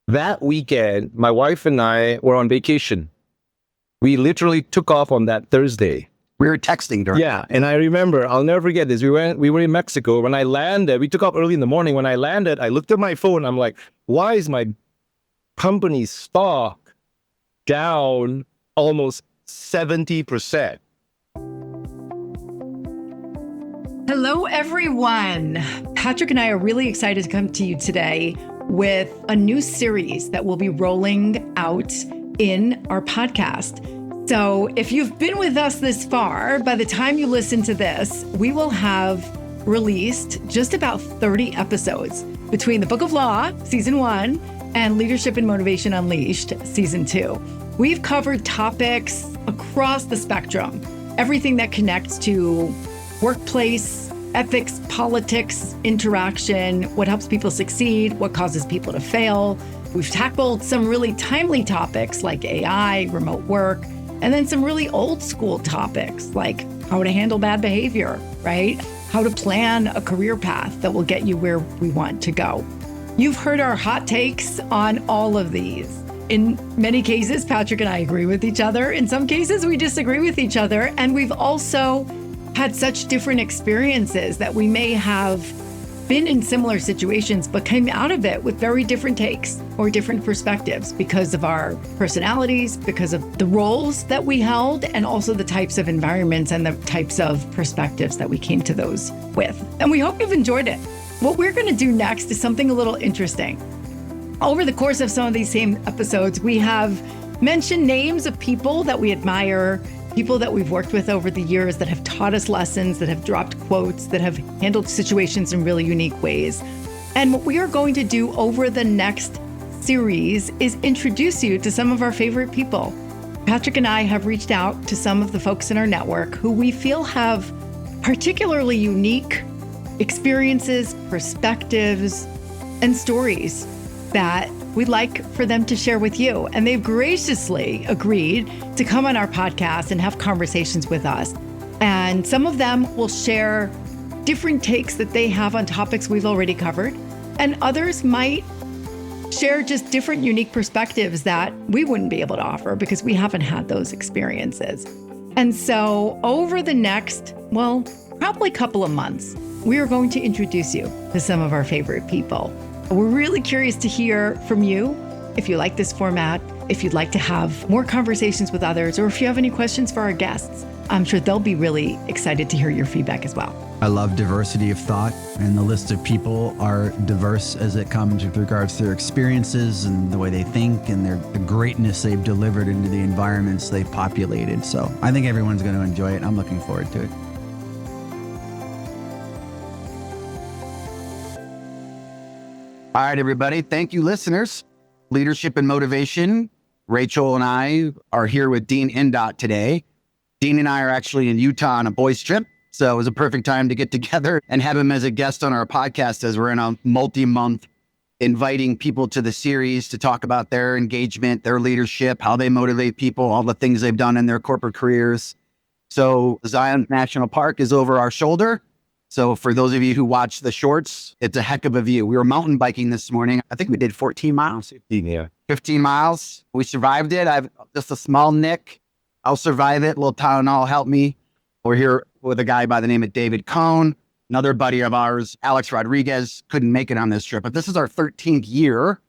That weekend, my wife and I were on vacation. We literally took off on that Thursday. We were texting during. Yeah, and I remember, I'll never forget this. We were in Mexico. When I landed, we took off early in the morning. When I landed, I looked at my phone. I'm like, why is my company's stock down almost 70%? Hello, everyone. Patrick and I are really excited to come to you today with a new series that will be rolling out in our podcast. So if you've been with us this far, by the time you listen to this, we will have released just about 30 episodes between the Book of Law, Season 1, and Leadership and Motivation Unleashed, Season 2. We've covered topics across the spectrum, everything that connects to workplace, ethics, politics, interaction, what helps people succeed, what causes people to fail. We've tackled some really timely topics like AI, remote work, and then some really old school topics like how to handle bad behavior, right? How to plan a career path that will get you where we want to go. You've heard our hot takes on all of these. In many cases, Patrick and I agree with each other. In some cases, we disagree with each other. And we've also had such different experiences that we may have been in similar situations, but came out of it with very different takes or different perspectives because of our personalities, because of the roles that we held, and also the types of environments and the types of perspectives that we came to those with. And we hope you've enjoyed it. What we're going to do next is something a little interesting. Over the course of some of these same episodes, we have mentioned names of people that we admire, people that we've worked with over the years that have taught us lessons, that have dropped quotes, that have handled situations in really unique ways. And what we are going to do over the next series is introduce you to some of our favorite people. Patrick and I have reached out to some of the folks in our network who we feel have particularly unique experiences, perspectives, and stories that we'd like for them to share with you. And they've graciously agreed to come on our podcast and have conversations with us. And some of them will share different takes that they have on topics we've already covered. And others might share just different unique perspectives that we wouldn't be able to offer because we haven't had those experiences. And so over the next, probably couple of months, we are going to introduce you to some of our favorite people. We're really curious to hear from you if you like this format, if you'd like to have more conversations with others, or if you have any questions for our guests. I'm sure they'll be really excited to hear your feedback as well. I love diversity of thought, and the list of people are diverse as it comes with regards to their experiences and the way they think and the greatness they've delivered into the environments they've populated. So I think everyone's going to enjoy it. I'm looking forward to it. All right, everybody. Thank you, listeners. Leadership and Motivation. Rachel and I are here with Dean Indot today. Dean and I are actually in Utah on a boys trip. So it was a perfect time to get together and have him as a guest on our podcast as we're in a multi-month inviting people to the series to talk about their engagement, their leadership, how they motivate people, all the things they've done in their corporate careers. So Zion National Park is over our shoulder. So for those of you who watch the shorts, it's a heck of a view. We were mountain biking this morning. I think we did 14 miles. 15 miles. We survived it. I've just a small nick. I'll survive it. Little Tylenol help me. We're here with a guy by the name of David Cohn, another buddy of ours. Alex Rodriguez couldn't make it on this trip, but this is our 13th year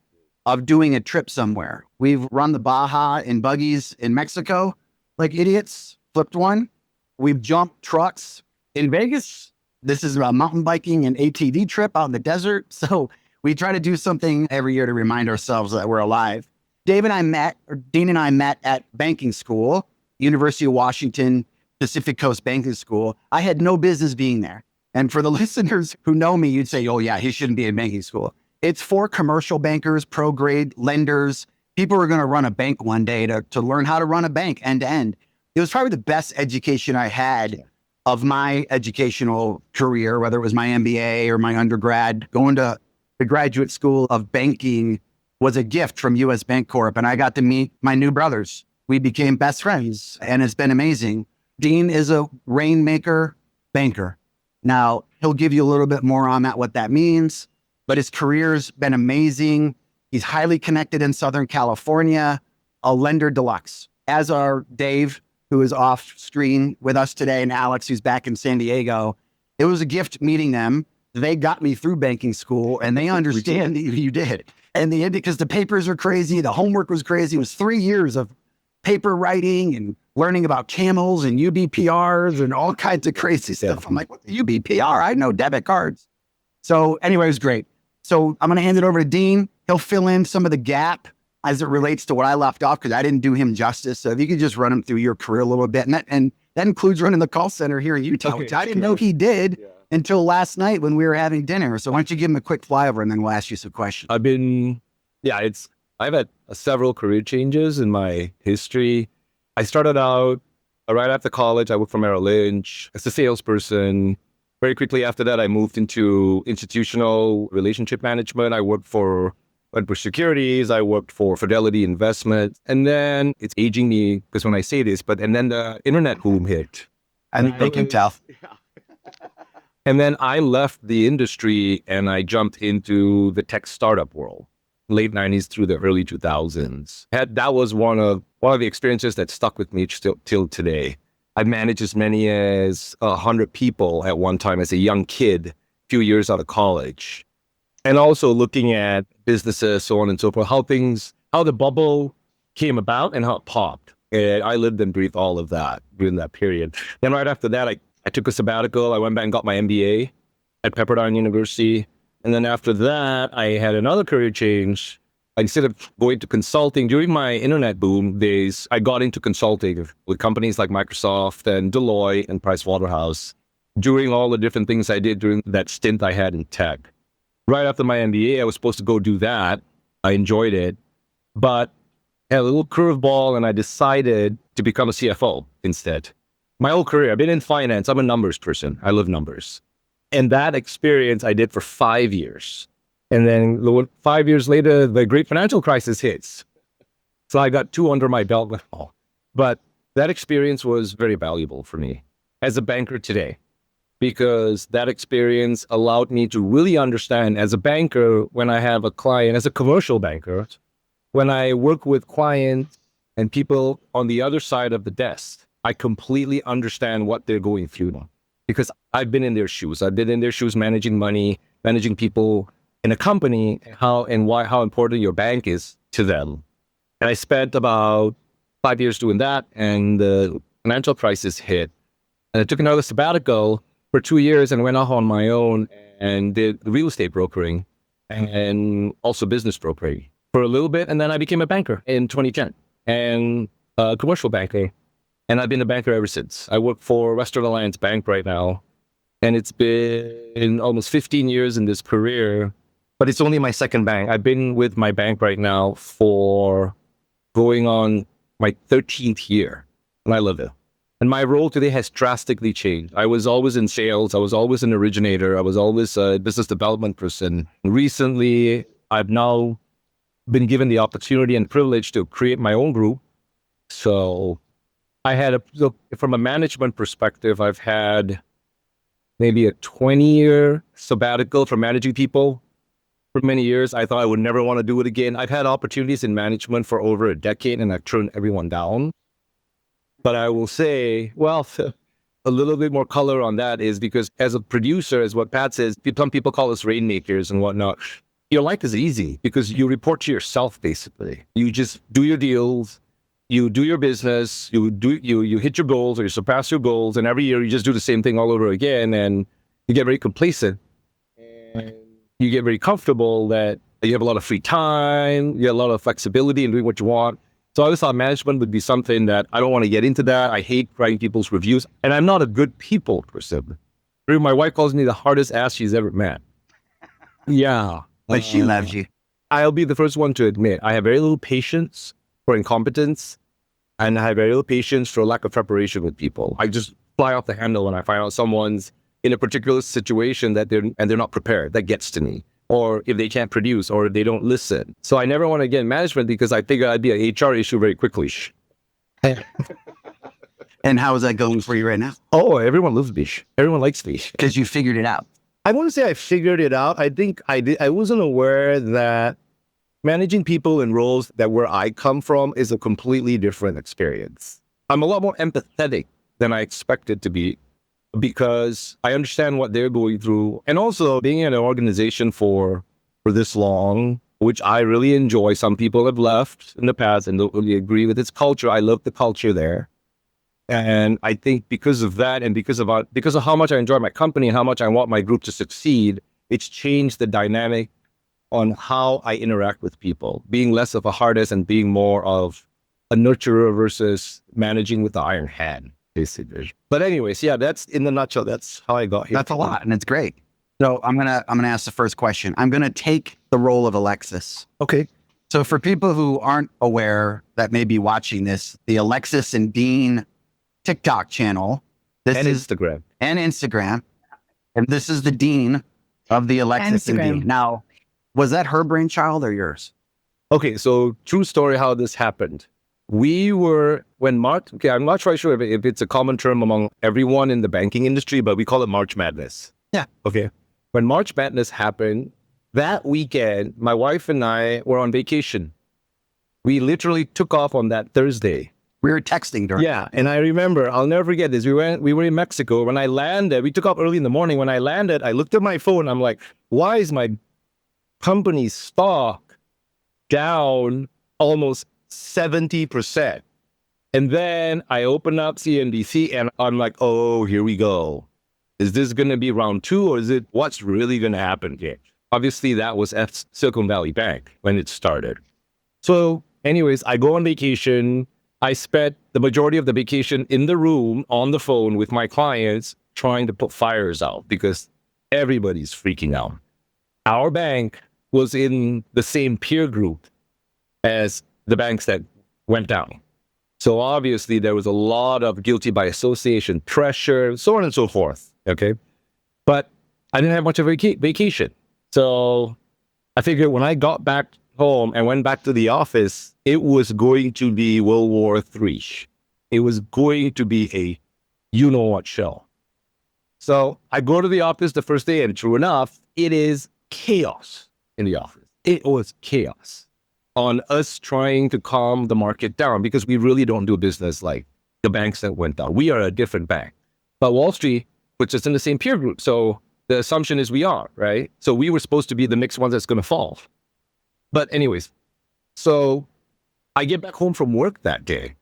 of doing a trip somewhere. We've run the Baja in buggies in Mexico like idiots, flipped one. We've jumped trucks in Vegas. This is a mountain biking and ATV trip out in the desert. So we try to do something every year to remind ourselves that we're alive. Dean and I met at banking school, University of Washington, Pacific Coast Banking School. I had no business being there. And for the listeners who know me, you'd say, oh yeah, he shouldn't be in banking school. It's for commercial bankers, pro-grade lenders, people who are going to run a bank one day to learn how to run a bank end to end. It was probably the best education I had of my educational career, whether it was my MBA or my undergrad. Going to the graduate school of banking was a gift from US Bancorp, and I got to meet my new brothers. We became best friends, and it's been amazing. Dean is a rainmaker banker. Now, he'll give you a little bit more on that, what that means, but his career's been amazing. He's highly connected in Southern California, a lender deluxe, as are Dave, who is off screen with us today, and Alex, who's back in San Diego. It was a gift meeting them. They got me through banking school, and they understand you did. And because the papers are crazy, the homework was crazy. It was 3 years of paper writing and learning about camels and UBPRs and all kinds of crazy stuff. I'm like, what's the UBPR? I know debit cards. So anyway, it was great. So I'm going to hand it over to Dean. He'll fill in some of the gap as it relates to what I left off, because I didn't do him justice. So if you could just run him through your career a little bit. And that includes running the call center here in Utah, which I didn't know he did until last night when we were having dinner. So why don't you give him a quick flyover, and then we'll ask you some questions. I've had several career changes in my history. I started out right after college. I worked for Merrill Lynch as a salesperson. Very quickly after that, I moved into institutional relationship management. I worked for Securities. I worked for Fidelity Investments. And then it's aging me because when I say this, and then the internet boom hit. I think they can tell. And then I left the industry and I jumped into the tech startup world, late 90s through the early 2000s. That was one of the experiences that stuck with me till today. I've managed as many as 100 people at one time as a young kid, a few years out of college. And also looking at businesses, so on and so forth, how the bubble came about and how it popped. And I lived and breathed all of that during that period. Then right after that, I took a sabbatical. I went back and got my MBA at Pepperdine University. And then after that, I had another career change. Instead of going to consulting, during my internet boom days, I got into consulting with companies like Microsoft and Deloitte and Pricewaterhouse, doing all the different things I did during that stint I had in tech. Right after my MBA, I was supposed to go do that. I enjoyed it, but had a little curveball, and I decided to become a CFO instead. My whole career, I've been in finance. I'm a numbers person. I love numbers. And that experience I did for 5 years. And then 5 years later, the great financial crisis hits. So I got 2 under my belt. But that experience was very valuable for me as a banker today, because that experience allowed me to really understand as a banker, when I have a client, as a commercial banker, when I work with clients and people on the other side of the desk, I completely understand what they're going through because I've been in their shoes. I've been in their shoes managing money, managing people in a company, how important your bank is to them. And I spent about 5 years doing that, and the financial crisis hit. And I took another sabbatical for 2 years and went off on my own and did real estate brokering and also business brokering for a little bit. And then I became a banker in 2010 and commercial banking. And I've been a banker ever since. I work for Western Alliance Bank right now. And it's been almost 15 years in this career, but it's only my second bank. I've been with my bank right now for going on my 13th year. And I love it. And my role today has drastically changed. I was always in sales. I was always an originator. I was always a business development person. Recently, I've now been given the opportunity and privilege to create my own group. So from a management perspective, I've had maybe a 20-year sabbatical from managing people for many years. I thought I would never want to do it again. I've had opportunities in management for over a decade, and I've turned everyone down. But I will say, a little bit more color on that is because as a producer, as what Pat says, some people call us rainmakers and whatnot. Your life is easy because you report to yourself, basically. You just do your deals, you do your business, you hit your goals or you surpass your goals, and every year you just do the same thing all over again, and you get very complacent. And you get very comfortable that you have a lot of free time, you have a lot of flexibility in doing what you want. So I always thought management would be something that I don't want to get into that. I hate writing people's reviews, and I'm not a good people person. My wife calls me the hardest ass she's ever met. Yeah. But she loves you. I'll be the first one to admit, I have very little patience for incompetence, and I have very little patience for lack of preparation with people. I just fly off the handle when I find out someone's in a particular situation that they're not prepared. That gets to me. Or if they can't produce, or if they don't listen. So I never want to get in management because I figure I'd be an HR issue very quickly. And how is that going for you right now? Oh, everyone loves me. Everyone likes me. Because you figured it out. I wouldn't say I figured it out. I think I did. I wasn't aware that managing people in roles that where I come from is a completely different experience. I'm a lot more empathetic than I expected to be because I understand what they're going through. And also being in an organization for this long, which I really enjoy. Some people have left in the past and don't really agree with its culture. I love the culture there. And I think because of that and because of how much I enjoy my company and how much I want my group to succeed, it's changed the dynamic on how I interact with people, being less of a hardest and being more of a nurturer versus managing with the iron hand, basically. But anyways, yeah, that's in the nutshell. That's how I got here. That's a lot, and it's great. So I'm gonna ask the first question. I'm gonna take the role of Alexis. Okay. So for people who aren't aware that may be watching this, the Alexis and Dean TikTok channel, And Instagram. and Instagram, and this is the Dean of the Alexis and Instagram. Dean. Now, was that her brainchild or yours? Okay, so true story how this happened. We were, I'm not quite sure if it's a common term among everyone in the banking industry, but we call it March Madness. Yeah. Okay. When March Madness happened, that weekend, my wife and I were on vacation. We literally took off on that Thursday. We were texting during. Yeah, and I remember, I'll never forget this. We were in Mexico. When I landed, we took off early in the morning. When I landed, I looked at my phone. I'm like, why is my company's stock down almost 70%? And then I open up CNBC and I'm like, oh, here we go. Is this going to be round two or is it what's really going to happen here? Obviously, that was at Silicon Valley Bank when it started. So anyways, I go on vacation. I spent the majority of the vacation in the room on the phone with my clients trying to put fires out because everybody's freaking out. Our bank was in the same peer group as the banks that went down. So obviously there was a lot of guilty by association pressure, so on and so forth. Okay. But I didn't have much of a vacation. So I figured when I got back home and went back to the office, it was going to be World War III. It was going to be a you-know-what show. So I go to the office the first day and true enough, it is chaos in the office. It was chaos on us trying to calm the market down because we really don't do business like the banks that went down. We are a different bank. But Wall Street puts us in the same peer group. So the assumption is we are, right? So we were supposed to be the next one that's going to fall. But anyways, so I get back home from work that day.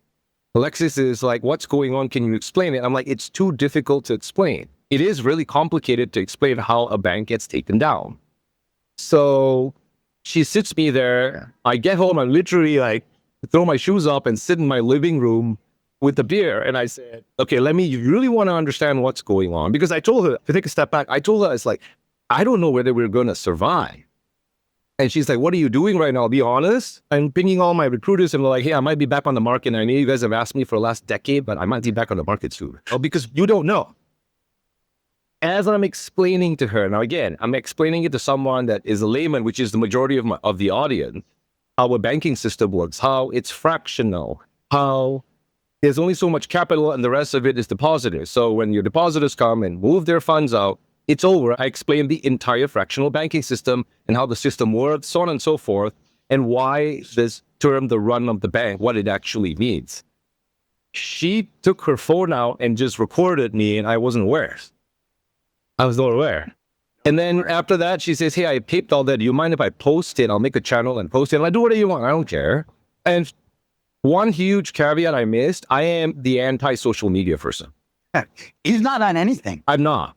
Alexis is like, what's going on? Can you explain it? I'm like, it's too difficult to explain. It is really complicated to explain how a bank gets taken down. So she sits me there. I get home, I literally like throw my shoes up and sit in my living room with a beer. And I said, okay, you really want to understand what's going on? Because I told her, to take a step back, I told her, it's like, I don't know whether we're going to survive. And she's like, what are you doing right now? I'll be honest. I'm pinging all my recruiters and they're like, hey, I might be back on the market. And I know you guys have asked me for the last decade, but I might be back on the market soon. Oh, because you don't know. As I'm explaining to her, now again, I'm explaining it to someone that is a layman, which is the majority of the audience, how a banking system works, how it's fractional, how there's only so much capital and the rest of it is depositors. So when your depositors come and move their funds out, it's over. I explained the entire fractional banking system and how the system works, so on and so forth, and why this term, the run of the bank, what it actually means. She took her phone out and just recorded me, and I wasn't aware. I was not aware. And then after that, she says, hey, I taped all that. Do you mind if I post it? I'll make a channel and post it. And I do whatever you want. I don't care. And one huge caveat I missed, I am the anti-social media person. He's not on anything. I'm not.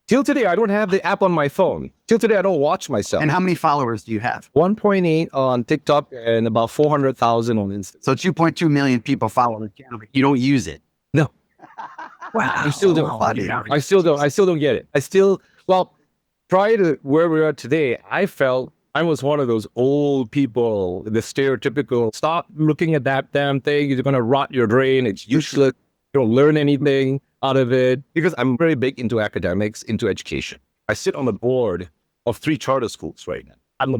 Till today, I don't have the app on my phone. Till today, I don't watch myself. And how many followers do you have? 1.8 on TikTok and about 400,000 on Instagram. So 2.2 million people follow the channel, but you don't use it. No. Wow. I still don't. I still don't get it. Well, prior to where we are today, I felt I was one of those old people, the stereotypical, stop looking at that damn thing. You're going to rot your brain. It's useless. You don't learn anything out of it. Because I'm very big into academics, into education. I sit on the board of 3 charter schools right now. I'm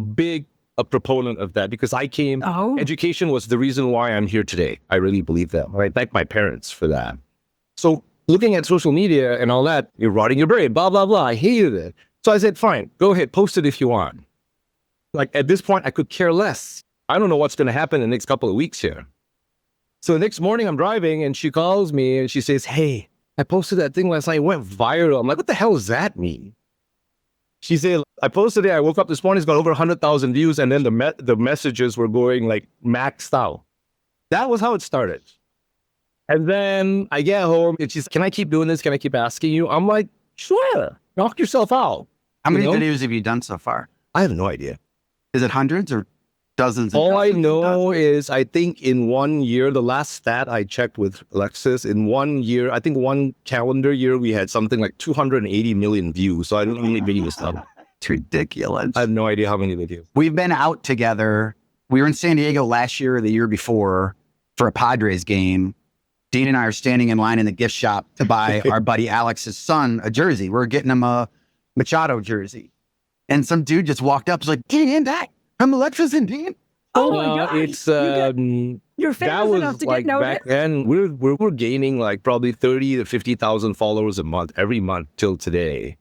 a proponent of that because education was the reason why I'm here today. I really believe that. I thank my parents for that. So looking at social media and all that, you're rotting your brain, blah, blah, blah. I hated it. So I said, fine, go ahead, post it if you want. Like at this point, I could care less. I don't know what's going to happen in the next couple of weeks here. So the next morning I'm driving and she calls me and she says, hey, I posted that thing last night. It went viral. I'm like, what the hell does that mean? She said, I posted it. I woke up this morning. It's got over 100,000 views. And then the messages were going like maxed out. That was how it started. And then I get home and she's, can I keep doing this? Can I keep asking you? I'm like, sure, knock yourself out. How many You know? videos have you done so far? I have no idea. Is it hundreds or dozens? All I dozens and know dozens? is I think in 1 year, the last stat I checked with Alexis, in 1 year, I think one calendar year, we had something like 280 million views. So I don't know how many videos now. It's ridiculous. I have no idea how many videos. We've been out together. We were in San Diego last year or the year before for a Padres game. Dean and I are standing in line in the gift shop to buy our buddy Alex's son a jersey. We're getting him a Machado jersey. And some dude just walked up. He's like, Dean Indot, I'm Alexis and Dean. Oh my gosh. It's You're that famous enough was to like get back noticed. then. We're gaining like probably 30 to 50,000 followers a month, every month till today.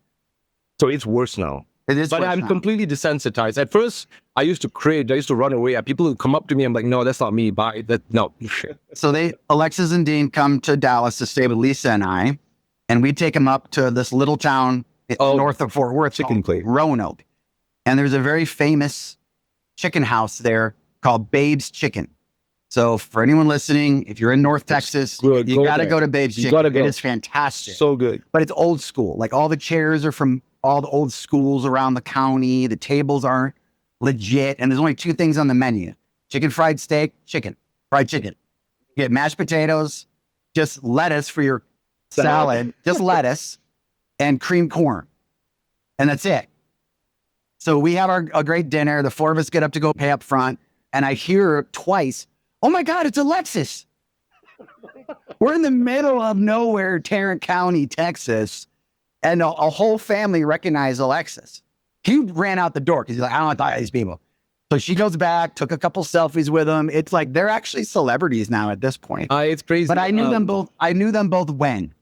So it's worse now. It is But worse I'm now. completely desensitized. At first, I used to cringe. I used to run away. People would come up to me. I'm like, no, that's not me. Bye. No. So Alexis and Dean come to Dallas to stay with Lisa and I, and we take them up to this little town north of Fort Worth, Chicken called place. Roanoke. And there's a very famous chicken house there called Babe's Chicken. So for anyone listening, if you're in North Texas, good. you Go got to there. go to Babe's You Chicken. gotta go. It is fantastic. So good. But it's old school. Like all the chairs are from all the old schools around the county. The tables aren't legit. And there's only two things on the menu: chicken fried steak, fried chicken. You get mashed potatoes, just lettuce for your salad, just lettuce, and creamed corn. And that's it. So we have a great dinner. The four of us get up to go pay up front. And I hear twice, oh my God, it's Alexis. We're in the middle of nowhere, Tarrant County, Texas. And a whole family recognized Alexis. He ran out the door because he's like, I don't want to talk to these people. So she goes back, took a couple selfies with him. It's like they're actually celebrities now at this point. It's crazy. But I knew them both. I knew them both when.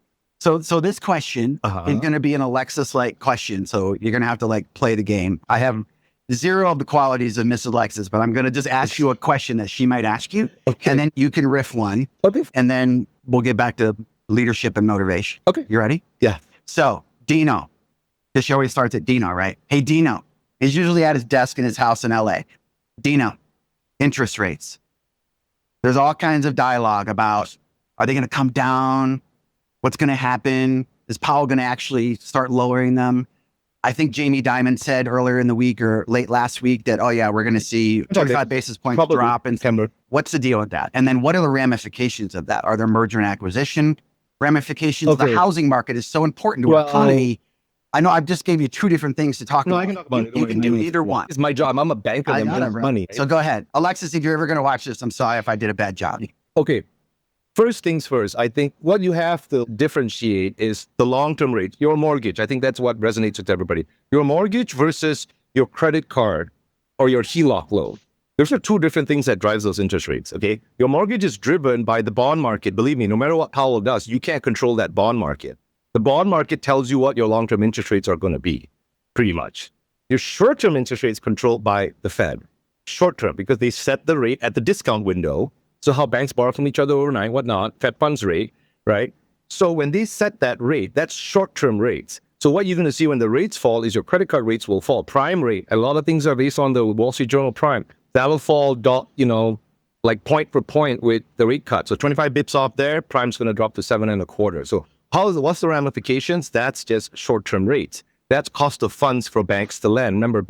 So this question Uh-huh. is going to be an Alexis-like question. So you're going to have to like play the game. I have zero of the qualities of Miss Alexis, but I'm going to just ask you a question that she might ask you, Okay. and then you can riff one, Okay. and then we'll get back to leadership and motivation. Okay. You ready? Yeah. So Dino, this show always starts at Dino, right? Hey, Dino. He's usually at his desk in his house in LA. Dino, interest rates. There's all kinds of dialogue about, are they going to come down? What's going to happen? Is Powell going to actually start lowering them? I think Jamie Dimon said earlier in the week or late last week that, oh yeah, we're going to see 25 basis points Probably drop. And September. what's the deal with that? And then what are the ramifications of that? Are there merger and acquisition ramifications? Okay. The housing market is so important to our Well, economy. I know I've just gave you two different things to talk about. I can talk about it. You can do either one. It's my job. I'm a banker. I I'm know, good at bro. money. So go ahead. Alexis, if you're ever going to watch this, I'm sorry if I did a bad job. Okay. First things first, I think what you have to differentiate is the long-term rate, your mortgage. I think that's what resonates with everybody. Your mortgage versus your credit card or your HELOC loan. Those are two different things that drives those interest rates, okay? Your mortgage is driven by the bond market. Believe me, no matter what Powell does, you can't control that bond market. The bond market tells you what your long-term interest rates are going to be, pretty much. Your short-term interest rates controlled by the Fed. Short-term, because they set the rate at the discount window. So how banks borrow from each other overnight, whatnot, Fed funds rate, right? So when they set that rate, that's short-term rates. So what you're going to see when the rates fall is your credit card rates will fall. Prime rate, a lot of things are based on the Wall Street Journal Prime. That'll fall, like point for point with the rate cut. So 25 bips off there, Prime's going to drop to 7.25. So what's the ramifications? That's just short-term rates. That's cost of funds for banks to lend. Remember,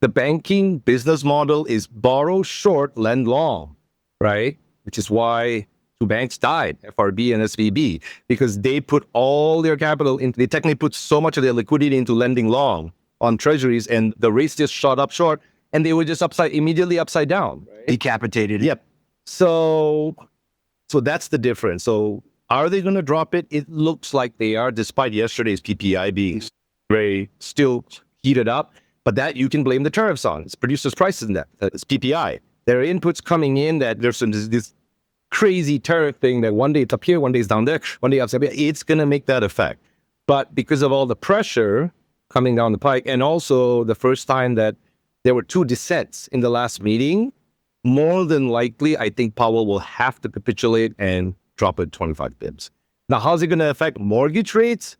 the banking business model is borrow short, lend long. Right? Which is why two banks died, FRB and SVB, because they put all their capital into, they technically put so much of their liquidity into lending long on treasuries, and the rates just shot up short, and they were just immediately upside down. Right? Decapitated. Yep. So that's the difference. So are they going to drop it? It looks like they are, despite yesterday's PPI being very still heated up. But that you can blame the tariffs on. It's producers' prices in that. It's PPI. There are inputs coming in that there's this crazy tariff thing that one day it's up here, one day it's down there, one day it's up here. It's going to make that effect. But because of all the pressure coming down the pike, and also the first time that there were 2 dissents in the last meeting, more than likely, I think Powell will have to capitulate and drop it 25 pips. Now, how's it going to affect mortgage rates?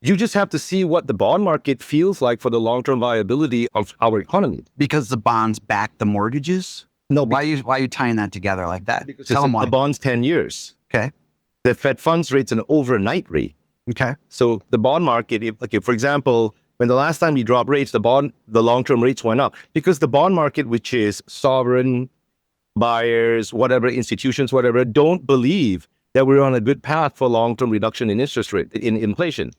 You just have to see what the bond market feels like for the long-term viability of our economy. Because the bonds back the mortgages? No, Why are you tying that together like that? because Tell them why. the bond's 10 years. Okay. The Fed funds rate's an overnight rate. Okay. So the bond market, if for example, when the last time we dropped rates, the long-term rates went up because the bond market, which is sovereign buyers, whatever institutions, whatever, don't believe that we're on a good path for long-term reduction in interest rate, in inflation.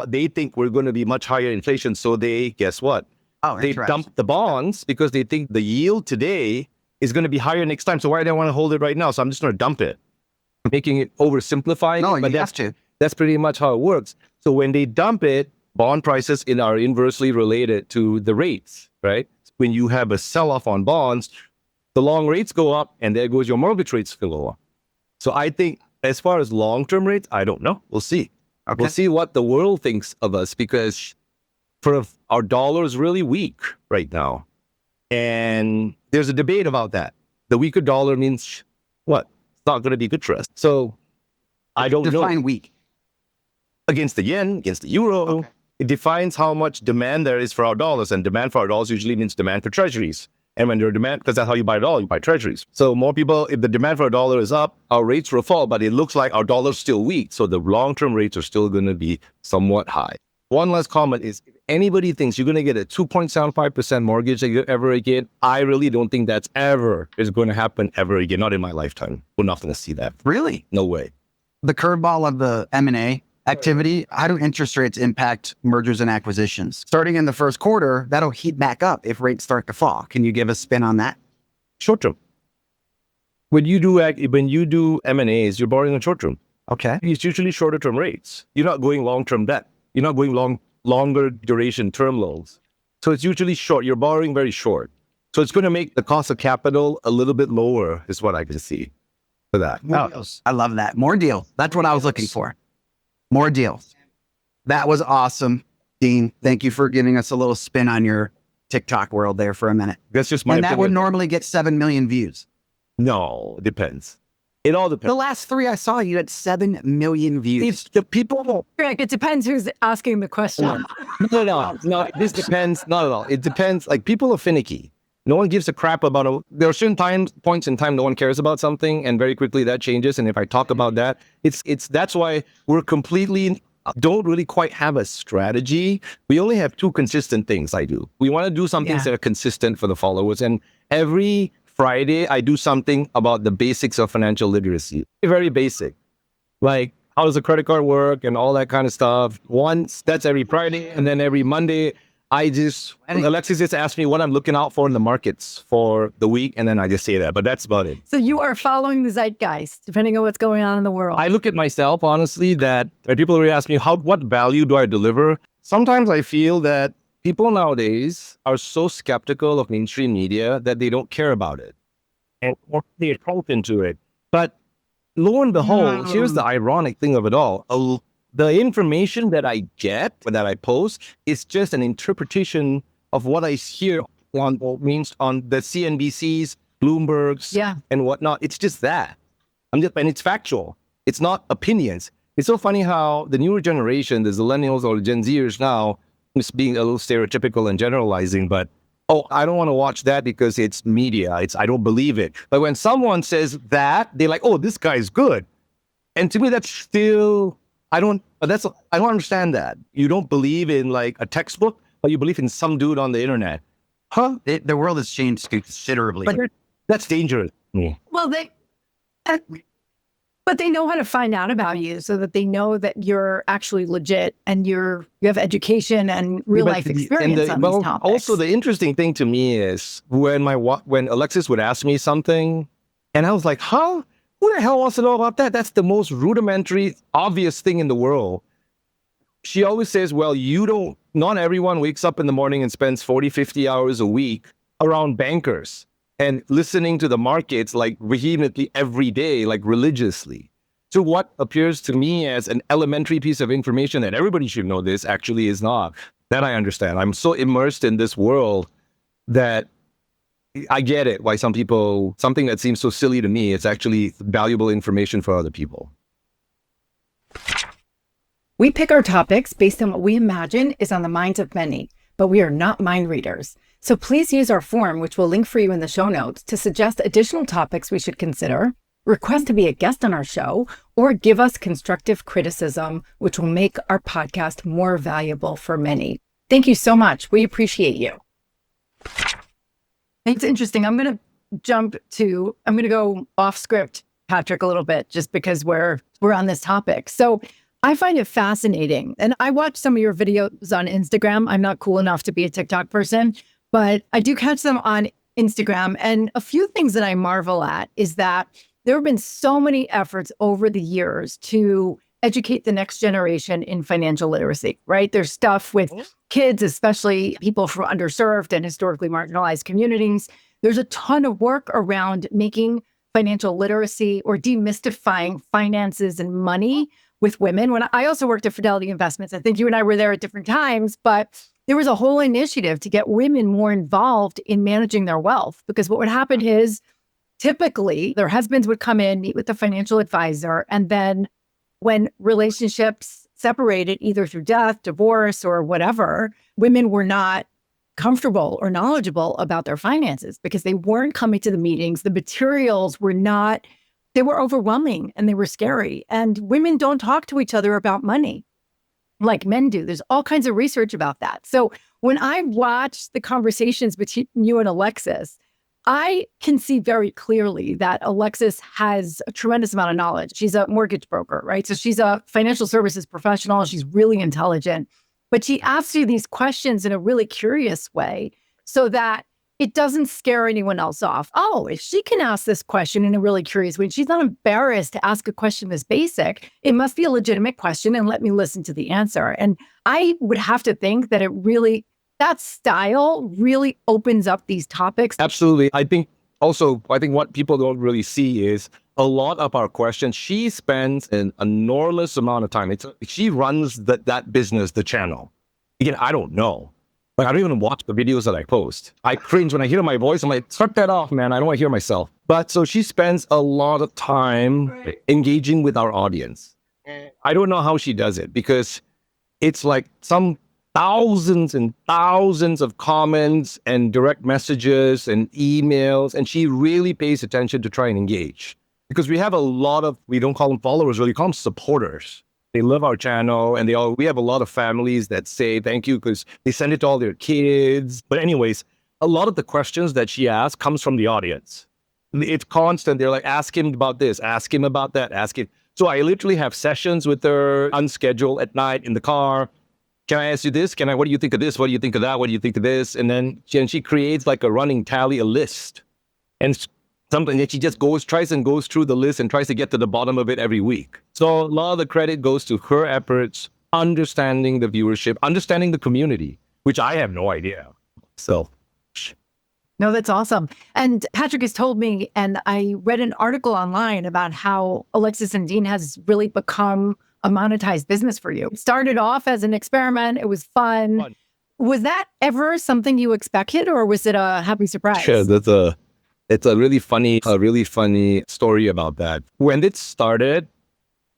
They think we're going to be much higher inflation. So guess what? Oh, They dump the bonds because they think the yield today is going to be higher next time. So why do I want to hold it right now? So I'm just going to dump it. Making it oversimplifying. No, but you have to. That's pretty much how it works. So when they dump it, bond prices are inversely related to the rates, right? When you have a sell-off on bonds, the long rates go up and there goes your mortgage rates go up. So I think as far as long-term rates, I don't know. We'll see. Okay. We'll see what the world thinks of us because our dollar is really weak right now. And there's a debate about that. The weaker dollar means what? It's not going to be good for us. So I don't know. Define weak. Against the yen, against the euro, Okay. it defines how much demand there is for our dollars. And demand for our dollars usually means demand for treasuries. And when there's demand, because that's how you buy a dollar, you buy treasuries. So more people, if the demand for a dollar is up, our rates will fall, but it looks like our dollar's still weak. So the long-term rates are still going to be somewhat high. One last comment is, if anybody thinks you're going to get a 2.75% mortgage ever again, I really don't think that's ever is going to happen ever again. Not in my lifetime. We're not going to see that. Really? No way. The curveball of the M&A activity, how do interest rates impact mergers and acquisitions? Starting in the first quarter, that'll heat back up if rates start to fall. Can you give a spin on that? Short term. When you do M&As, you're borrowing on short term. Okay. It's usually shorter term rates. You're not going long-term debt. You're not going longer duration term loans. So it's usually short. You're borrowing very short. So it's going to make the cost of capital a little bit lower is what I can see for that. More deals. I love that. More deals. That's what I was looking for. More deals. That was awesome, Dean. Thank you for giving us a little spin on your TikTok world there for a minute. That's just my And that would opinion. normally get 7 million views. No, it depends. It all The depends. last 3 I saw, you had 7 million views. It's the people. Greg, it depends who's asking the question. No. This depends. Not at all. It depends. Like people are finicky. No one gives a crap about there are certain points in time no one cares about something, and very quickly that changes. And if I talk about that, that's why we're don't really quite have a strategy. We only have 2 consistent things I do. We want to do some things that are consistent for the followers. And every Friday, I do something about the basics of financial literacy. Very basic. Like, how does a credit card work and all that kind of stuff. That's every Friday. And then every Monday, Alexis just asked me what I'm looking out for in the markets for the week. And then I just say that, but that's about it. So you are following the zeitgeist, depending on what's going on in the world. I look at myself, honestly, that when people already ask me, what value do I deliver? Sometimes I feel that people nowadays are so skeptical of mainstream media that they don't care about it. And they're open to it. But lo and behold, here's the ironic thing of it all. The information that I get, that I post, is just an interpretation of what I hear on the CNBCs, Bloombergs, and whatnot. It's just that. And it's factual. It's not opinions. It's so funny how the newer generation, the millennials or the Gen Zers now, it's being a little stereotypical and generalizing, but I don't want to watch that because it's media. I don't believe it. But when someone says that, they're like, oh, this guy's good. And to me, that's still, I don't understand that. You don't believe in like a textbook, but you believe in some dude on the internet. Huh? The world has changed considerably. But that's dangerous. Well, but they know how to find out about you so that they know that you're actually legit and you have education and real life experience on these topics. Also, the interesting thing to me is when Alexis would ask me something, and I was like, huh? Who the hell wants to know about that? That's the most rudimentary, obvious thing in the world. She always says, well, not everyone wakes up in the morning and spends 40, 50 hours a week around bankers and listening to the markets like vehemently every day, like religiously. So what appears to me as an elementary piece of information that everybody should know this actually is not. That I understand. I'm so immersed in this world that I get it. Why something that seems so silly to me, it's actually valuable information for other people. We pick our topics based on what we imagine is on the minds of many, but we are not mind readers. So please use our form, which we'll link for you in the show notes, to suggest additional topics we should consider, request to be a guest on our show, or give us constructive criticism, which will make our podcast more valuable for many. Thank you so much. We appreciate you. It's interesting. I'm going to go off script, Patrick, a little bit, just because we're on this topic. So I find it fascinating. And I watch some of your videos on Instagram. I'm not cool enough to be a TikTok person, but I do catch them on Instagram. And a few things that I marvel at is that there have been so many efforts over the years to educate the next generation in financial literacy, right? There's stuff with kids, especially people from underserved and historically marginalized communities. There's a ton of work around making financial literacy or demystifying finances and money with women. When I also worked at Fidelity Investments, I think you and I were there at different times, but there was a whole initiative to get women more involved in managing their wealth. Because what would happen is typically their husbands would come in, meet with the financial advisor, and then when relationships separated, either through death, divorce, or whatever, women were not comfortable or knowledgeable about their finances because they weren't coming to the meetings. The materials were not, they were overwhelming and they were scary. And women don't talk to each other about money like men do. There's all kinds of research about that. So when I watch the conversations between you and Alexis, I can see very clearly that Alexis has a tremendous amount of knowledge. She's a mortgage broker, right? So she's a financial services professional. She's really intelligent, but she asks you these questions in a really curious way so that it doesn't scare anyone else off. Oh, if she can ask this question in a really curious way, she's not embarrassed to ask a question this basic, it must be a legitimate question and let me listen to the answer. And I would have to think that that style really opens up these topics. Absolutely. I think what people don't really see is a lot of our questions, she spends an enormous amount of time. She runs that business, the channel. Again, I don't know. Like, I don't even watch the videos that I post. I cringe when I hear my voice. I'm like, cut that off, man. I don't want to hear myself. But so she spends a lot of time engaging with our audience. I don't know how she does it because it's like some thousands and thousands of comments and direct messages and emails. And she really pays attention to try and engage. Because we have a lot of, we don't call them followers, really call them supporters. They love our channel and we have a lot of families that say thank you because they send it to all their kids. But anyways, a lot of the questions that she asks comes from the audience. It's constant. They're like, ask him about this, ask him about that, ask him. So I literally have sessions with her unscheduled at night in the car. Can I ask you this? What do you think of this? What do you think of that? What do you think of this? And then she creates like a running tally, a list. And something that she just goes through the list and tries to get to the bottom of it every week. So a lot of the credit goes to her efforts, understanding the viewership, understanding the community, which I have no idea. So. No, that's awesome. And Patrick has told me, and I read an article online about how Alexis and Dean has really become a monetized business for you. It started off as an experiment. It was fun. Was that ever something you expected, or was it a happy surprise? Sure, it's a really funny story about that. When it started,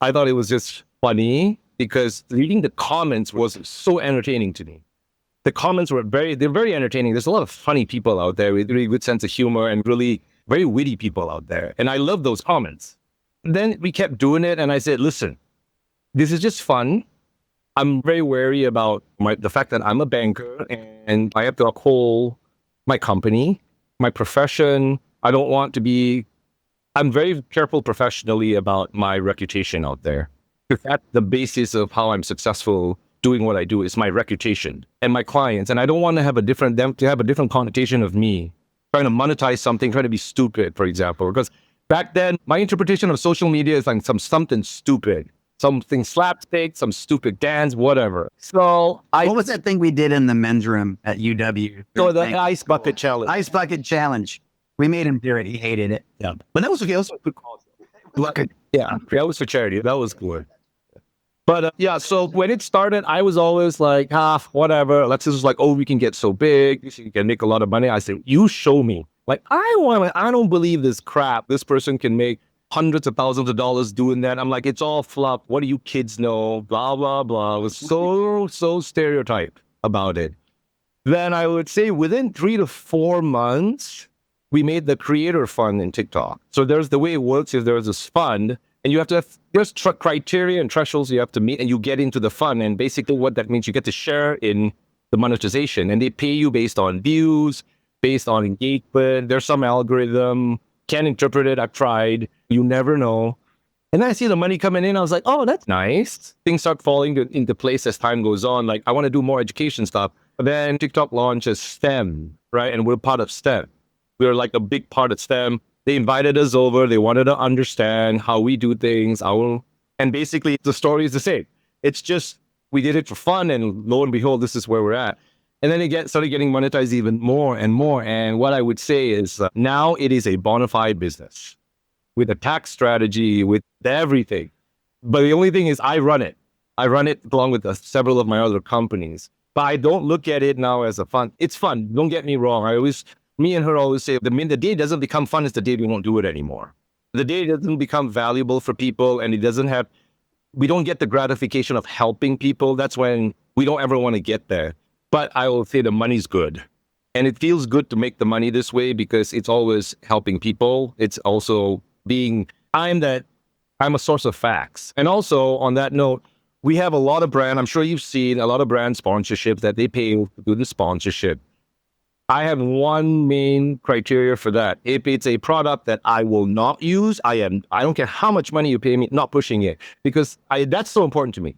I thought it was just funny because reading the comments was so entertaining to me. The comments were they're very entertaining. There's a lot of funny people out there with really good sense of humor and really very witty people out there. And I love those comments. Then we kept doing it and I said, listen, this is just fun. I'm very wary about the fact that I'm a banker and I have to uphold my company, my profession. I'm very careful professionally about my reputation out there. That's the basis of how I'm successful doing what I do is my reputation and my clients. And I don't want to have a different connotation of me trying to monetize something, trying to be stupid, for example. Because back then, my interpretation of social media is like something stupid. Something slapstick, some stupid dance, whatever. So what was that thing we did in the men's room at UW? So the ice bucket challenge. Ice bucket challenge. We made him do it. He hated it. Yeah, but that was okay. That was a good cause. Yeah, that was for charity. That was good. But yeah, so when it started, I was always like, whatever. Alexis was like, oh, we can get so big. You can make a lot of money. I said, you show me. Like, I don't believe this crap. This person can make hundreds of thousands of dollars doing that. I'm like, it's all fluff. What do you kids know? Blah, blah, blah. It was so stereotyped about it. Then I would say within 3 to 4 months, we made the creator fund in TikTok. So there's the way it works is there's this fund and you have to have, there's criteria and thresholds you have to meet and you get into the fund. And basically what that means, you get to share in the monetization and they pay you based on views, based on engagement. There's some algorithm, can't interpret it. I've tried. You never know. And then I see the money coming in. I was like, oh, that's nice. Things start falling into place as time goes on. Like I want to do more education stuff. But then TikTok launches STEM, right? And we're part of STEM. We're like a big part of STEM. They invited us over. They wanted to understand how we do things. And basically the story is the same. It's just, we did it for fun and lo and behold, this is where we're at. And then it started getting monetized even more and more. And what I would say is now it is a bona fide business with a tax strategy, with everything. But the only thing is I run it. I run it along with several of my other companies. But I don't look at it now as a fun. It's fun. Don't get me wrong. Me and her always say the day it doesn't become fun is the day we won't do it anymore. The day it doesn't become valuable for people and we don't get the gratification of helping people. That's when we don't ever want to get there. But I will say the money's good. And it feels good to make the money this way because it's always helping people. It's also I'm a source of facts. And also on that note, we have a lot of I'm sure you've seen a lot of brand sponsorships that they pay to do the sponsorship. I have one main criteria for that. If it's a product that I will not use, I don't care how much money you pay me, not pushing it because that's so important to me.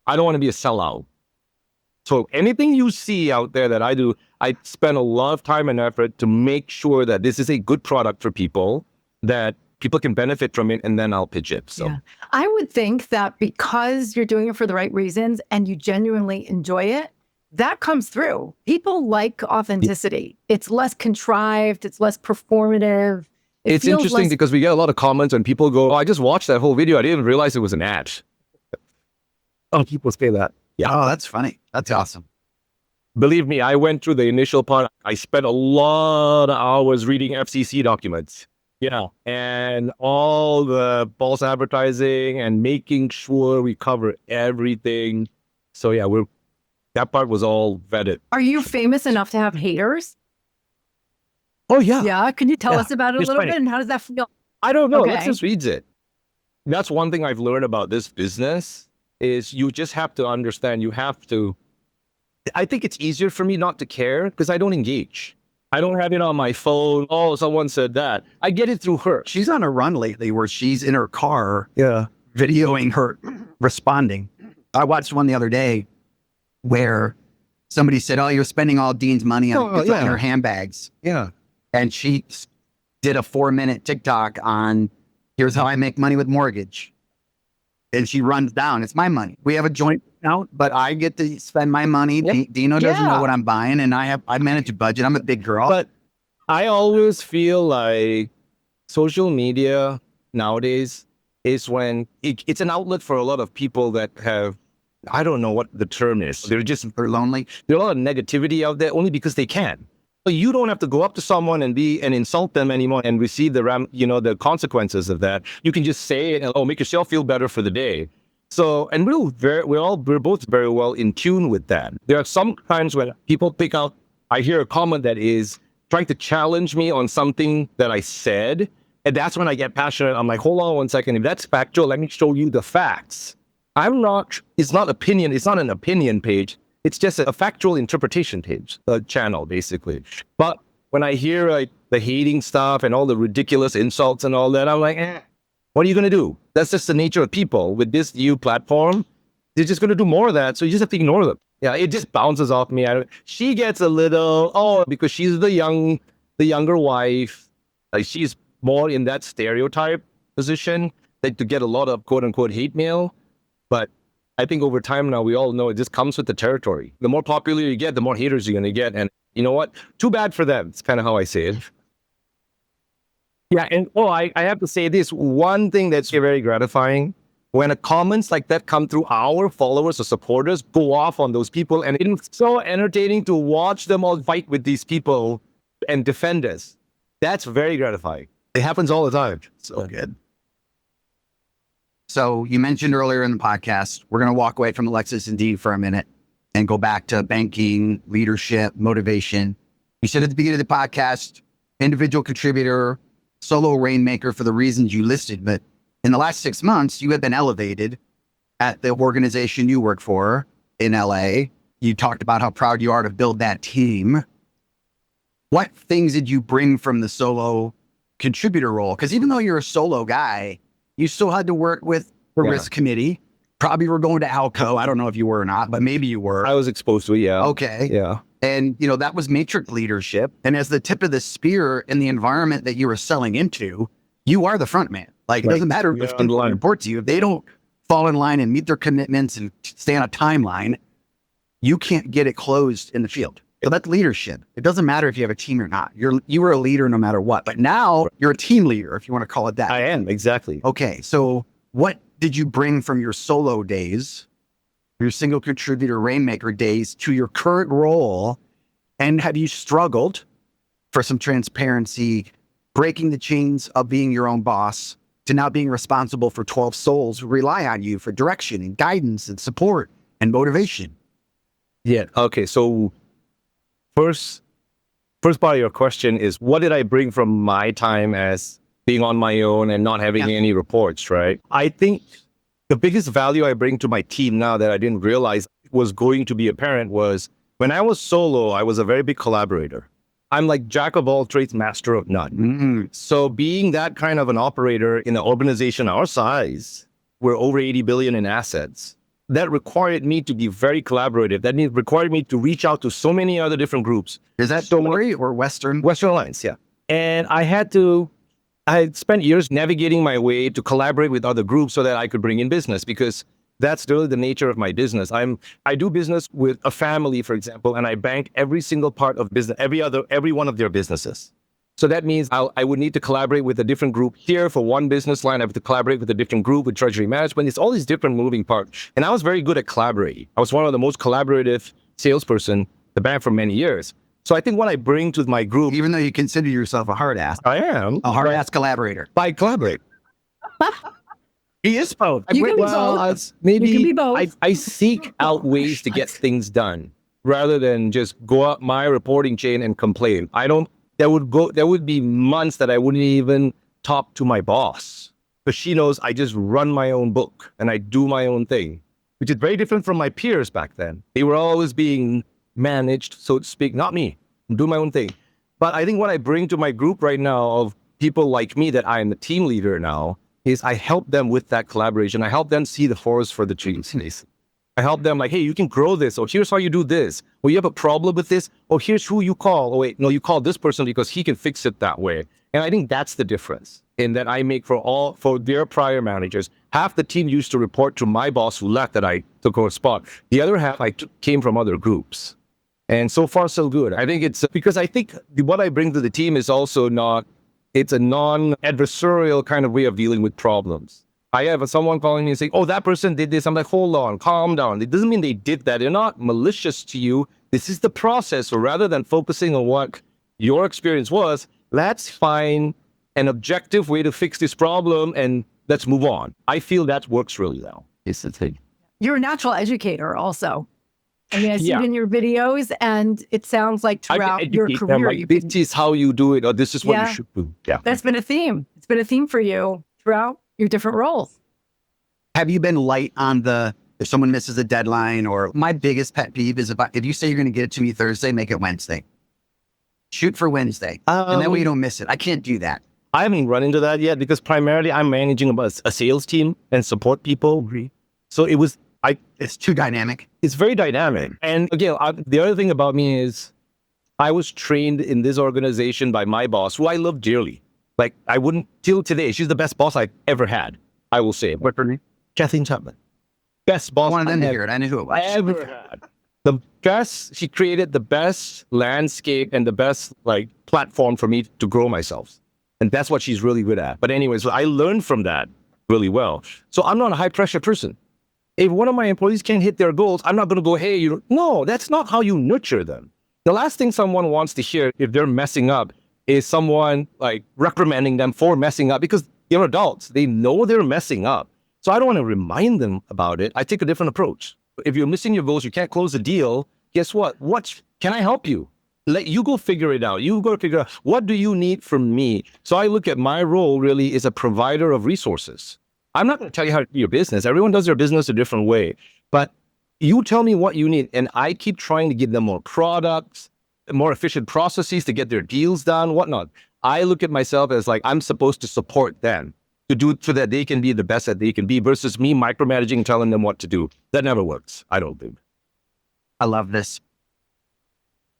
I don't want to be a sellout. So anything you see out there that I do, I spend a lot of time and effort to make sure that this is a good product for people, that people can benefit from it, and then I'll pitch it. So yeah. I would think that because you're doing it for the right reasons and you genuinely enjoy it, that comes through. People like authenticity. It's less contrived. It's less performative. It's interesting because we get a lot of comments and people go, oh, I just watched that whole video. I didn't even realize it was an ad. Oh, people say that. Yeah. Oh, that's funny. That's awesome. Believe me, I went through the initial part. I spent a lot of hours reading FCC documents. Yeah. And all the false advertising and making sure we cover everything. So yeah, that part was all vetted. Are you famous enough to have haters? Oh yeah. Yeah. Can you tell us about it a little bit? And how does that feel? I don't know. Okay. Alexis reads it. That's one thing I've learned about this business is you just have to understand. I think it's easier for me not to care because I don't engage. I don't have it on my phone. Oh, someone said that. I get it through her. She's on a run lately where she's in her car videoing her responding. I watched one the other day where somebody said, oh, you're spending all Dean's money on her handbags. Yeah. And she did a 4-minute TikTok on here's how I make money with mortgage. And she runs down. It's my money. We have a joint account, but I get to spend my money. Yep. Dino doesn't know what I'm buying, and I manage a budget. I'm a big girl. But I always feel like social media nowadays is when it's an outlet for a lot of people that have, I don't know what the term is. They're lonely. There's a lot of negativity out there only because they can. So you don't have to go up to someone and insult them anymore and receive the consequences of that. You can just say it and make yourself feel better for the day. So, and we're both very well in tune with that. There are some times when people I hear a comment that is trying to challenge me on something that I said. And that's when I get passionate. I'm like, hold on one second. If that's factual, let me show you the facts. It's not opinion. It's not an opinion page. It's just a factual interpretation page, a channel, basically. But when I hear the hating stuff and all the ridiculous insults and all that, I'm like, what are you going to do? That's just the nature of people. With this new platform, they're just going to do more of that. So you just have to ignore them. Yeah, it just bounces off me. She gets a little, because she's the younger wife. She's more in that stereotype position to get a lot of quote unquote hate mail. But I think over time now, we all know it just comes with the territory. The more popular you get, the more haters you're going to get. And you know what? Too bad for them. It's kind of how I say it. Yeah. And I have to say this one thing that's very gratifying when comments like that come through, our followers or supporters go off on those people. And it's so entertaining to watch them all fight with these people and defend us. That's very gratifying. It happens all the time. So good. So you mentioned earlier in the podcast, we're going to walk away from Alexis and Dean for a minute and go back to banking, leadership, motivation. You said at the beginning of the podcast, individual contributor, solo rainmaker for the reasons you listed. But in the last 6 months, you have been elevated at the organization you work for in LA. You talked about how proud you are to build that team. What things did you bring from the solo contributor role? Because even though you're a solo guy, you still had to work with the risk committee. Probably were going to Alco. I don't know if you were or not, but maybe you were. I was exposed to it, yeah. Okay. Yeah. And, you know, that was matrix leadership. And as the tip of the spear in the environment that you were selling into, you are the front man. Like, it doesn't matter if people report to you. If they don't fall in line and meet their commitments and stay on a timeline, you can't get it closed in the field. So that's leadership. It doesn't matter if you have a team or not. You were a leader no matter what. But now you're a team leader, if you want to call it that. I am, exactly. Okay. So what did you bring from your solo days, your single contributor rainmaker days, to your current role? And have you struggled, for some transparency, breaking the chains of being your own boss to now being responsible for 12 souls who rely on you for direction and guidance and support and motivation? Yeah. Okay. So first part of your question is, what did I bring from my time as being on my own and not having any reports, right? I think the biggest value I bring to my team now that I didn't realize was going to be apparent was when I was solo, I was a very big collaborator. I'm like jack of all trades, master of none. Mm-hmm. So being that kind of an operator in an organization our size, we're over 80 billion in assets. That required me to be very collaborative. That required me to reach out to so many other different groups. Is that Story or Western? Western Alliance, yeah. And I had spent years navigating my way to collaborate with other groups so that I could bring in business, because that's really the nature of my business. I do business with a family, for example, and I bank every single part of business, every one of their businesses. So that means I would need to collaborate with a different group here for one business line. I have to collaborate with a different group with treasury management. It's all these different moving parts. And I was very good at collaborating. I was one of the most collaborative salesperson at the bank for many years. So I think what I bring to my group, Even though you consider yourself a hard ass. I am A hard ass collaborator. by collaborate. He is both. You can be both. Maybe You can be both. I seek out ways to get things done rather than just go up my reporting chain and complain. There would be months that I wouldn't even talk to my boss, because she knows I just run my own book and I do my own thing, which is very different from my peers back then. They were always being managed, so to speak, not me. I'm doing my own thing. But I think what I bring to my group right now of people like me, that I am the team leader now, is I help them with that collaboration. I help them see the forest for the trees. I help them like, hey, you can grow this. Or here's how you do this. Or you have a problem with this. Or here's who you call. Oh, wait, no, you call this person because he can fix it that way. And I think that's the difference in that I make for their prior managers. Half the team used to report to my boss who left that I took over spot. The other half came from other groups. And so far, so good. I think it's because I think what I bring to the team is also it's a non-adversarial kind of way of dealing with problems. I have someone calling me and saying, oh, that person did this. I'm like, hold on, calm down. It doesn't mean they did that. They're not malicious to you. This is the process. So rather than focusing on what your experience was, let's find an objective way to fix this problem and let's move on. I feel that works really well. It's the thing. You're a natural educator also. I mean, I see it in your videos, and it sounds like throughout your career. Like, this is how you do it, or this is what you should do. Yeah. That's been a theme. It's been a theme for you throughout your different roles. Have you been light on if someone misses a deadline? Or my biggest pet peeve is if you say you're going to get it to me Thursday, make it Wednesday. Shoot for Wednesday. And that way you don't miss it. I can't do that. I haven't run into that yet because primarily I'm managing a sales team and support people. So it's too dynamic. It's very dynamic. And again, the other thing about me is I was trained in this organization by my boss, who I love dearly. Like, I wouldn't, till today, she's the best boss I've ever had, I will say. What's her name? Kathleen Chapman. Best boss I wanted them to hear it. I knew who it was. Ever had. She created the best landscape and the best platform for me to grow myself. And that's what she's really good at. But anyways, I learned from that. really well. So I'm not a high pressure person. If one of my employees can't hit their goals, I'm not going to go, hey, no, that's not how you nurture them. The last thing someone wants to hear if they're messing up is someone like reprimanding them for messing up, because they're adults. They know they're messing up. So I don't want to remind them about it. I take a different approach. If you're missing your goals, you can't close the deal. Guess what? Can I help you? Let you go figure it out. You go figure out, what do you need from me? So I look at my role really as a provider of resources. I'm not going to tell you how to do your business. Everyone does their business a different way. But you tell me what you need, and I keep trying to give them more products, more efficient processes to get their deals done, whatnot. I look at myself as like, I'm supposed to support them to do it so that they can be the best that they can be, versus me micromanaging and telling them what to do. That never works, I don't think. I love this.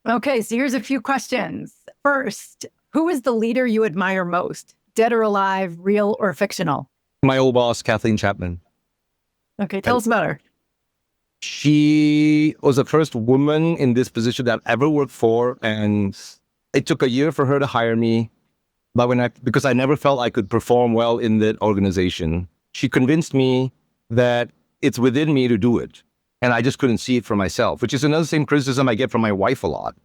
Okay, so here's a few questions. First, who is the leader you admire most? Dead or alive, real or fictional? My old boss, Kathleen Chapman. Okay, tell us about her. She was the first woman in this position that I've ever worked for, and it took a year for her to hire me. But because I never felt I could perform well in that organization, she convinced me that it's within me to do it. And I just couldn't see it for myself, which is another same criticism I get from my wife a lot.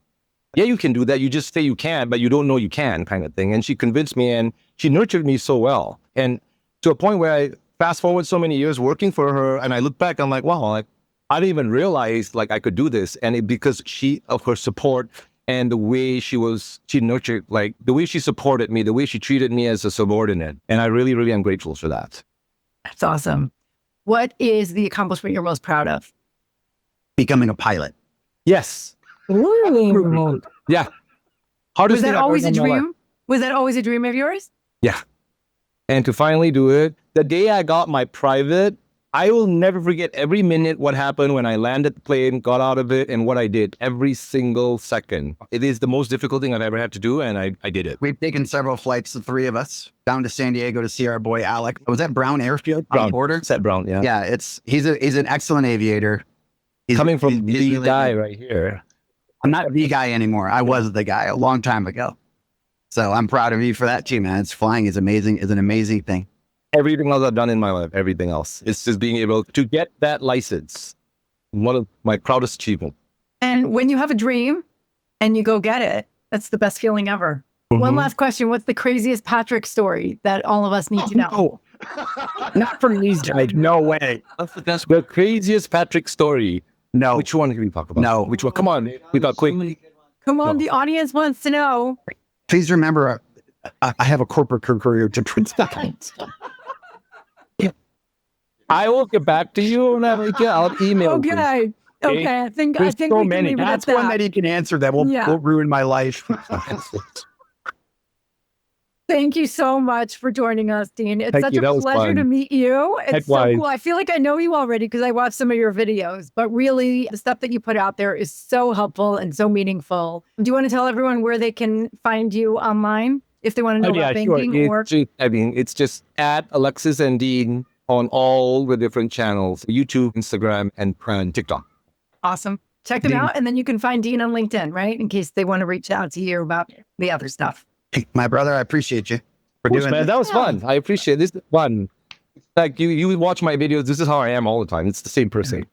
Yeah, you can do that. You just say you can, but you don't know you can, kind of thing. And she convinced me, and she nurtured me so well. And to a point where I fast forward so many years working for her, and I look back, I'm like, wow, like, I didn't even realize like I could do this. And because of her support and the way she nurtured, like the way she supported me, the way she treated me as a subordinate. And I really, really am grateful for that. That's awesome. What is the accomplishment you're most proud of? Becoming a pilot. Yes. Ooh. Yeah. Hardest Was that thing I've always ever a done in my life. dream? Was that always a dream of yours? Yeah. And to finally do it, the day I got my private, I will never forget every minute what happened when I landed the plane, got out of it, and what I did every single second. It is the most difficult thing I've ever had to do, and I did it. We've taken several flights, the three of us, down to San Diego to see our boy Alex. Was that Brown Airfield? On the border? Seth Brown, yeah. Yeah, he's an excellent aviator. He's Coming from he's the really guy good. right here. I'm not the guy anymore. I was the guy a long time ago. So I'm proud of you for that too, man. Flying is amazing, is an amazing thing. Everything else I've done in my life, everything else. It's just being able to get that license. One of my proudest achievements. And when you have a dream and you go get it, that's the best feeling ever. One last question. What's the craziest Patrick story that all of us need to know? Not from these guys. No way. That's the craziest Patrick story. No. Which one can we talk about? No. Which one? Come on. We got quick. Come on, the audience wants to know. Please remember, I have a corporate career to protect. I will get back to you and I'll email you. Okay. Okay. I think There's we so can many. leave it That's at one that. that he can answer that will ruin my life. Thank you so much for joining us, Dean. It's Thank such you. That a was pleasure fun. to meet you. It's so Likewise. cool. I feel like I know you already because I watched some of your videos, but really the stuff that you put out there is so helpful and so meaningful. Do you want to tell everyone where they can find you online if they want to know about banking or? It's just at Alexis and Dean on all the different channels, YouTube, Instagram, and TikTok. Awesome. Check them out. And then you can find Dean on LinkedIn, right? In case they want to reach out to you about the other stuff. Hey, my brother, I appreciate you for doing Man, this. that was fun. I appreciate this. Fun. Like you watch my videos. This is how I am all the time. It's the same person.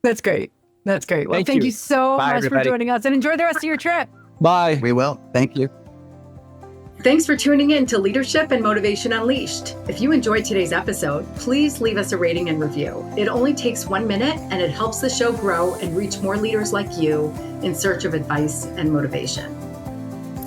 That's great. That's great. Well, thank you so Bye, much everybody. for joining us and enjoy the rest of your trip. Bye. We will. Thank you. Thanks for tuning in to Leadership and Motivation Unleashed. If you enjoyed today's episode, please leave us a rating and review. It only takes 1 minute and it helps the show grow and reach more leaders like you in search of advice and motivation.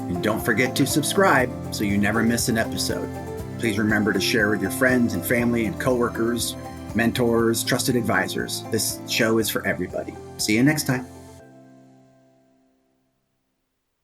And don't forget to subscribe so you never miss an episode. Please remember to share with your friends and family and coworkers, mentors, trusted advisors. This show is for everybody. See you next time.